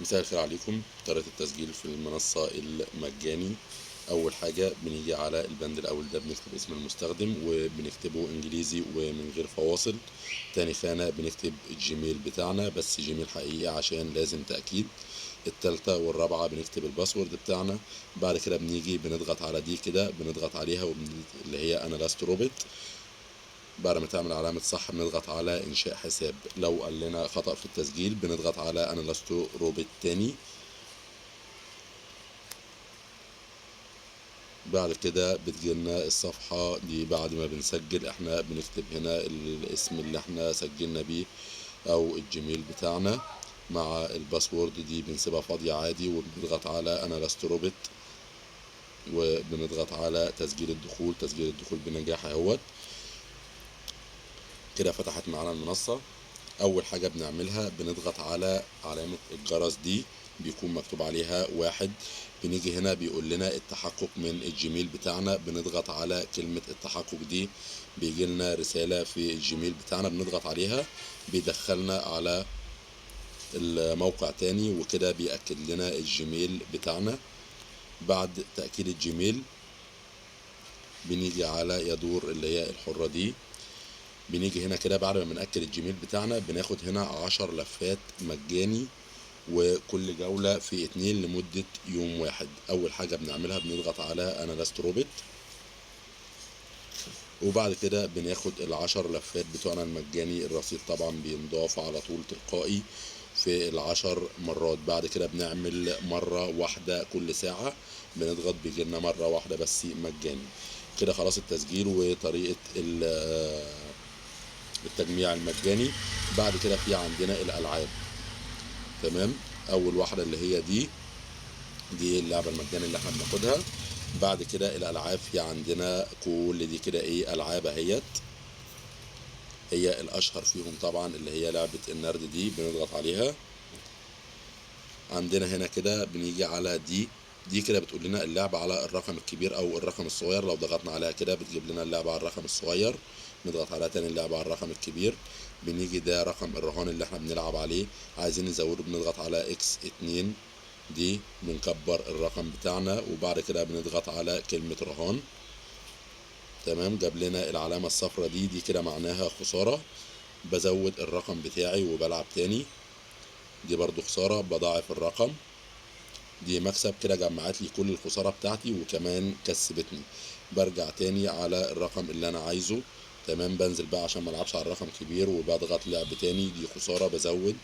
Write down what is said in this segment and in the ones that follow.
مساء الخير عليكم. طريقة التسجيل في المنصة المجاني، أول حاجة بنيجي على البند الأول ده بنكتب اسم المستخدم وبنكتبه إنجليزي ومن غير فواصل. تاني خانة بنكتب الجيميل بتاعنا بس جيميل حقيقي عشان لازم تأكيد. التالتة والرابعة بنكتب الباسورد بتاعنا. بعد كده بنيجي بنضغط على دي كده، بنضغط عليها اللي هي أنا لست روبوت. بعد ما تعمل علامة صح بنضغط على إنشاء حساب. لو قال لنا خطأ في التسجيل بنضغط على أنا لست روبوت تاني. بعد كده بتجيلنا الصفحة دي بعد ما بنسجل. احنا بنكتب هنا الاسم اللي احنا سجلنا بيه او الجيميل بتاعنا مع الباسورد، دي بنسيبها فاضية عادي وبنضغط على انا لست روبوت وبنضغط على تسجيل الدخول. تسجيل الدخول بنجاح اهوت. كده فتحت معانا المنصة. اول حاجة بنعملها بنضغط على علامة الجرس دي، بيكون مكتوب عليها 1. بنيجي هنا بيقول لنا التحقق من الجيميل بتاعنا، بنضغط على كلمة التحقق دي، بيجي لنا رسالة في الجيميل بتاعنا بنضغط عليها، بيدخلنا على الموقع تاني وكده بيأكد لنا الجيميل بتاعنا. بعد تأكيد الجيميل بنيجي على يدور اللي هي الحرة دي. بنيجي هنا كده بعد ما بنأكد الجيميل بتاعنا بناخد هنا 10 لفات مجاني، وكل جولة في 2 لمدة يوم واحد. أول حاجة بنعملها بنضغط على أنا لست روبوت، وبعد كده بناخد ال10 لفات بتوعنا المجاني. الرصيد طبعا بينضاف على طول تلقائي في ال10 مرات. بعد كده بنعمل مرة واحدة كل ساعة، بنضغط بيجيلنا مرة واحدة بس مجاني. كده خلاص التسجيل وطريقة التجميع المجاني. بعد كده في عندنا الألعاب. تمام، أول واحدة اللي هي دي اللعبة المجانية اللي احنا بناخدها. بعد كده الألعاب في عندنا كل دي كده ايه ألعاب اهيت. هي الأشهر فيهم طبعا اللي هي لعبة النرد دي، بنضغط عليها. عندنا هنا كده بنيجي على دي كده بتقول لنا اللعبة على الرقم الكبير أو الرقم الصغير. لو ضغطنا عليها كده بتجيب لنا اللعبة على الرقم الصغير، نضغط عليها تاني اللعبة على الرقم الكبير. بنيجي ده رقم الرهان اللي احنا بنلعب عليه، عايزين نزوده بنضغط على X2 دي، بنكبر الرقم بتاعنا وبعد كده بنضغط على كلمة رهان. تمام، جاب لنا العلامة الصفراء دي كده معناها خسارة. بزود الرقم بتاعي وبلعب تاني، دي برضو خسارة بضاعف الرقم. دي مكسب، كده جمعت لي كل الخسارة بتاعتي وكمان كسبتني. برجع تاني على الرقم اللي انا عايزه. تمام، بنزل بقى عشان ملعبش على الرقم كبير وبضغط لعب تاني، دي خسارة بزود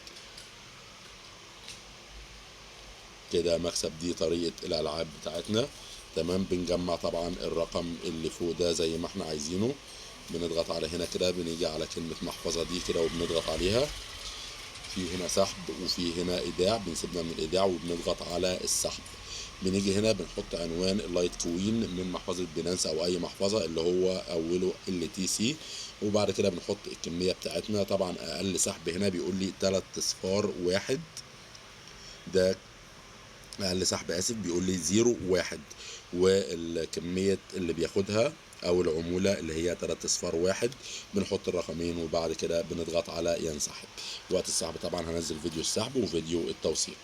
كده مكسب. دي طريقة الألعاب بتاعتنا. تمام، بنجمع طبعا الرقم اللي فوق ده زي ما احنا عايزينه. بنضغط على هنا كده، بنيجي على كلمة محفظة دي كده وبنضغط عليها. في هنا سحب وفي هنا ايداع، بنسيبنا من الايداع وبنضغط على السحب. بنيجي هنا بنحط عنوان اللايت كوين من محفظة بينانس او اي محفظة اللي هو اوله LTC، وبعد كده بنحط الكمية بتاعتنا. طبعا اقل سحب هنا بيقول لي 3 اصفار 1، ده اقل سحب اسف، بيقول لي 0 1، والكمية اللي بياخدها او العمولة اللي هي 3 اصفار 1. بنحط الرقمين وبعد كده بنضغط على ينسحب. وقت السحب طبعا هنزل فيديو السحب وفيديو التوثيق.